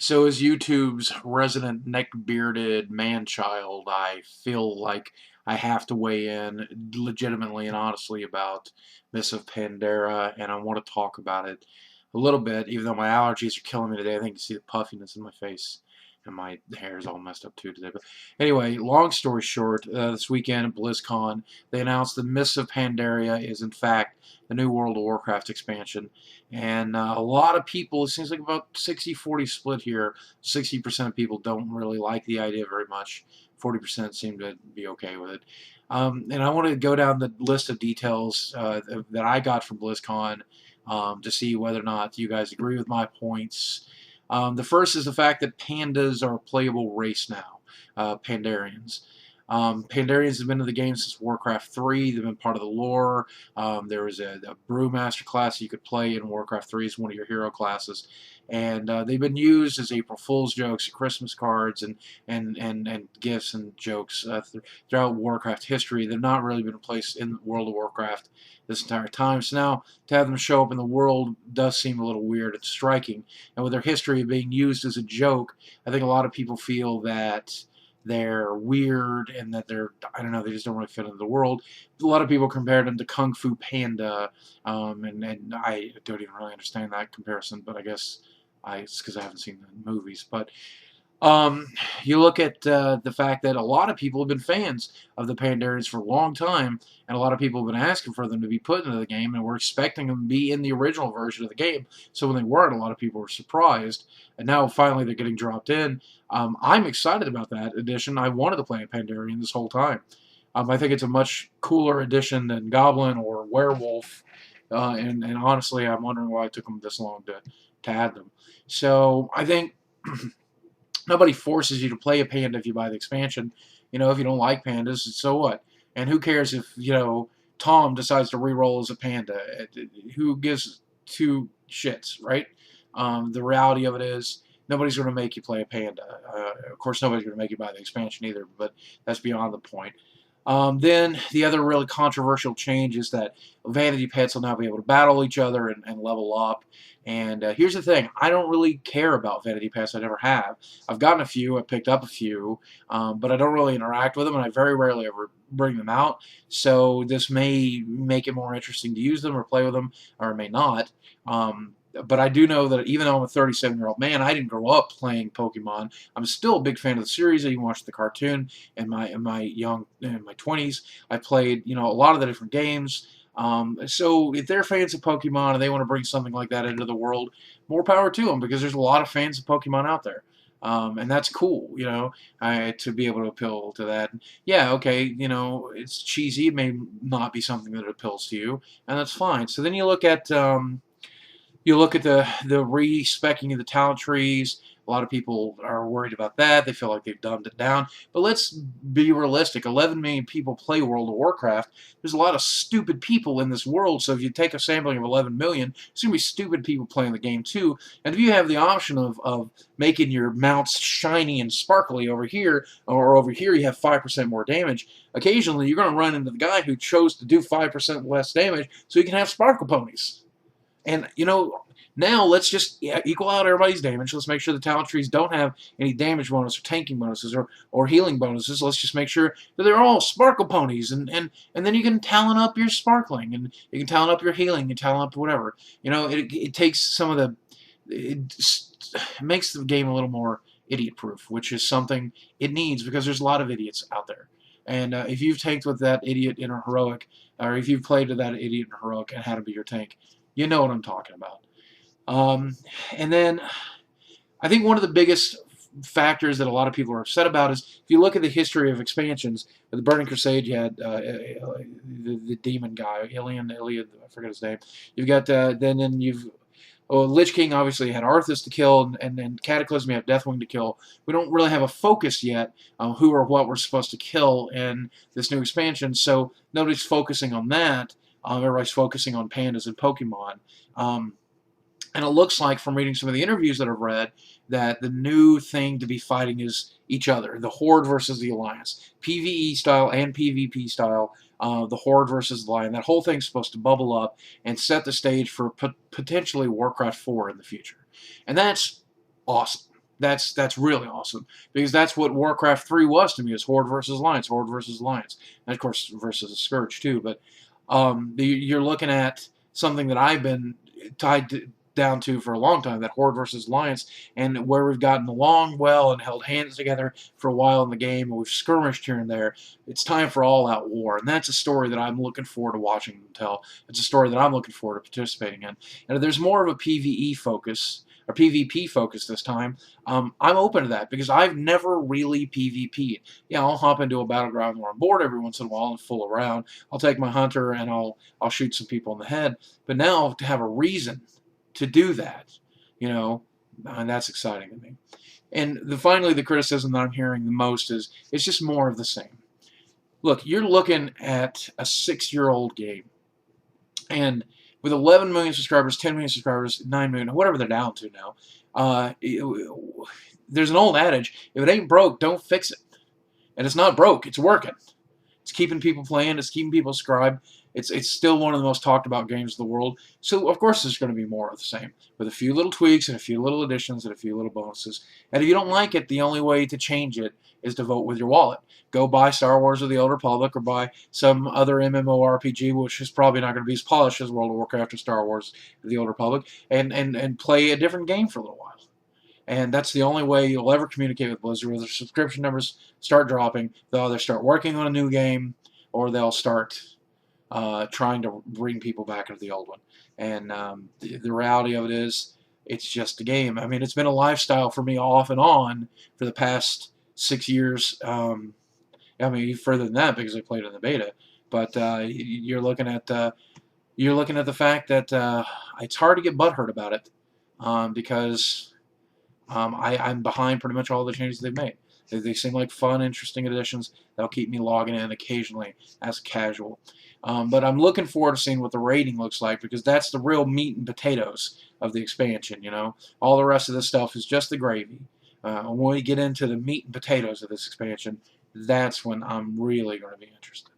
So, as YouTube's resident neck-bearded man-child, I feel like I have to weigh in legitimately and honestly about Miss of Pandera, and I want to talk about it a little bit, even though my allergies are killing me today. I think you can see the puffiness in my face, and my hair is all messed up too today. But anyway, long story short, this weekend at BlizzCon, they announced the Miss of Pandaria is in fact the new World of Warcraft expansion. And a lot of people, it seems like about 60-40 split here. 60% of people don't really like the idea very much. 40% seem to be okay with it. And I want to go down the list of details that I got from BlizzCon to see whether or not you guys agree with my points. The first is the fact that pandas are a playable race now, Pandarians. Pandarians have been in the game since Warcraft 3. They've been part of the lore. There was a Brewmaster class you could play in Warcraft 3 as one of your hero classes. And they've been used as April Fool's jokes, Christmas cards, and gifts and jokes throughout Warcraft history. They've not really been placed in World of Warcraft this entire time. So now to have them show up in the world does seem a little weird and striking. And with their history of being used as a joke, I think a lot of people feel that they're weird and that they're, I don't know, they just don't really fit into the world. A lot of people compared them to Kung Fu Panda, and I don't even really understand that comparison, but I guess it's because I haven't seen the movies. But um, you look at the fact that a lot of people have been fans of the Pandarians for a long time, and a lot of people have been asking for them to be put into the game, and we're expecting them to be in the original version of the game. So when they weren't, a lot of people were surprised, and now finally they're getting dropped in. I'm excited about that addition. I wanted to play a Pandarian this whole time. I think it's a much cooler addition than Goblin or Werewolf, and honestly, I'm wondering why it took them this long to add them. So I think nobody forces you to play a panda if you buy the expansion. You know, if you don't like pandas, so what? And who cares if, Tom decides to re-roll as a panda? Who gives two shits, right? The reality of it is nobody's going to make you play a panda. Of course, nobody's going to make you buy the expansion either, but that's beyond the point. Then the other really controversial change is that vanity pets will now be able to battle each other and level up. And here's the thing, I don't really care about vanity pets. I never have. I've gotten a few, I picked up a few, but I don't really interact with them, and I very rarely ever bring them out. So this may make it more interesting to use them or play with them, or it may not. But I do know that even though I'm a 37-year-old man, I didn't grow up playing Pokemon. I'm still a big fan of the series. I even watched the cartoon in my 20s. I played a lot of the different games. So if they're fans of Pokemon and they want to bring something like that into the world, more power to them, because there's a lot of fans of Pokemon out there. And that's cool, to be able to appeal to that. Yeah, okay, it's cheesy. It may not be something that appeals to you, and that's fine. So then you look at the re-specking of the talent trees. A lot of people are worried about that. They feel like they've dumbed it down. But let's be realistic. 11 million people play World of Warcraft. There's a lot of stupid people in this world. So if you take a sampling of 11 million, there's going to be stupid people playing the game too. And if you have the option of making your mounts shiny and sparkly over here, or over here you have 5% more damage, occasionally you're going to run into the guy who chose to do 5% less damage so he can have sparkle ponies. And, now let's just equal out everybody's damage. Let's make sure the talent trees don't have any damage bonus or tanking bonuses or healing bonuses. Let's just make sure that they're all sparkle ponies. And then you can talent up your sparkling, and you can talent up your healing, and talent up whatever. It takes some of the... It makes the game a little more idiot-proof, which is something it needs, because there's a lot of idiots out there. And if you've tanked with that idiot in a heroic, or if you've played with that idiot in a heroic and had to be your tank, you know what I'm talking about. And then I think one of the biggest factors that a lot of people are upset about is, if you look at the history of expansions, with the Burning Crusade, you had the demon guy, Iliad, I forget his name. You've got then you've Lich King obviously had Arthas to kill, and then Cataclysm you have Deathwing to kill. We don't really have a focus yet on who or what we're supposed to kill in this new expansion, so nobody's focusing on that. Everybody's focusing on pandas and Pokemon. And it looks like, from reading some of the interviews that I've read, that the new thing to be fighting is each other. The Horde versus the Alliance. PvE style and PvP style. The Horde versus the Alliance. That whole thing's supposed to bubble up and set the stage for potentially Warcraft 4 in the future. And that's awesome. That's really awesome, because that's what Warcraft 3 was to me, is Horde versus Alliance, Horde versus Alliance, and of course versus the Scourge too. But you're looking at something that I've been down to for a long time, that Horde versus Alliance, and where we've gotten along well and held hands together for a while in the game, and we've skirmished here and there. It's time for all-out war, and that's a story that I'm looking forward to watching them tell. It's a story that I'm looking forward to participating in. And if there's more of a PvE focus, or PvP focus this time, I'm open to that, because I've never really PvP'd. Yeah, I'll hop into a battleground where I'm bored every once in a while and fool around. I'll take my hunter and I'll shoot some people in the head. But now to have a reason to do that, and that's exciting to me. And finally, the criticism that I'm hearing the most is it's just more of the same. Look, you're looking at a 6-year-old game, and with 11 million subscribers, 10 million subscribers, 9 million, whatever they're down to now, there's an old adage: if it ain't broke, don't fix it. And it's not broke; it's working. It's keeping people playing. It's keeping people subscribed. It's still one of the most talked about games in the world. So of course there's going to be more of the same, with a few little tweaks and a few little additions and a few little bonuses. And if you don't like it, the only way to change it is to vote with your wallet. Go buy Star Wars or the Old Republic, or buy some other MMORPG, which is probably not going to be as polished as World of Warcraft or Star Wars or the Old Republic, and play a different game for a little while. And that's the only way you'll ever communicate with Blizzard. When their subscription numbers start dropping, they'll either start working on a new game, or they'll start trying to bring people back into the old one. And the reality of it is, it's just a game. I mean, it's been a lifestyle for me off and on for the past 6 years. I mean, further than that, because I played in the beta. But you're looking at the fact that it's hard to get butthurt about it, because I'm behind pretty much all the changes they've made. They seem like fun, interesting additions that'll keep me logging in occasionally as casual. But I'm looking forward to seeing what the rating looks like, because that's the real meat and potatoes of the expansion. All the rest of this stuff is just the gravy. When we get into the meat and potatoes of this expansion, that's when I'm really going to be interested.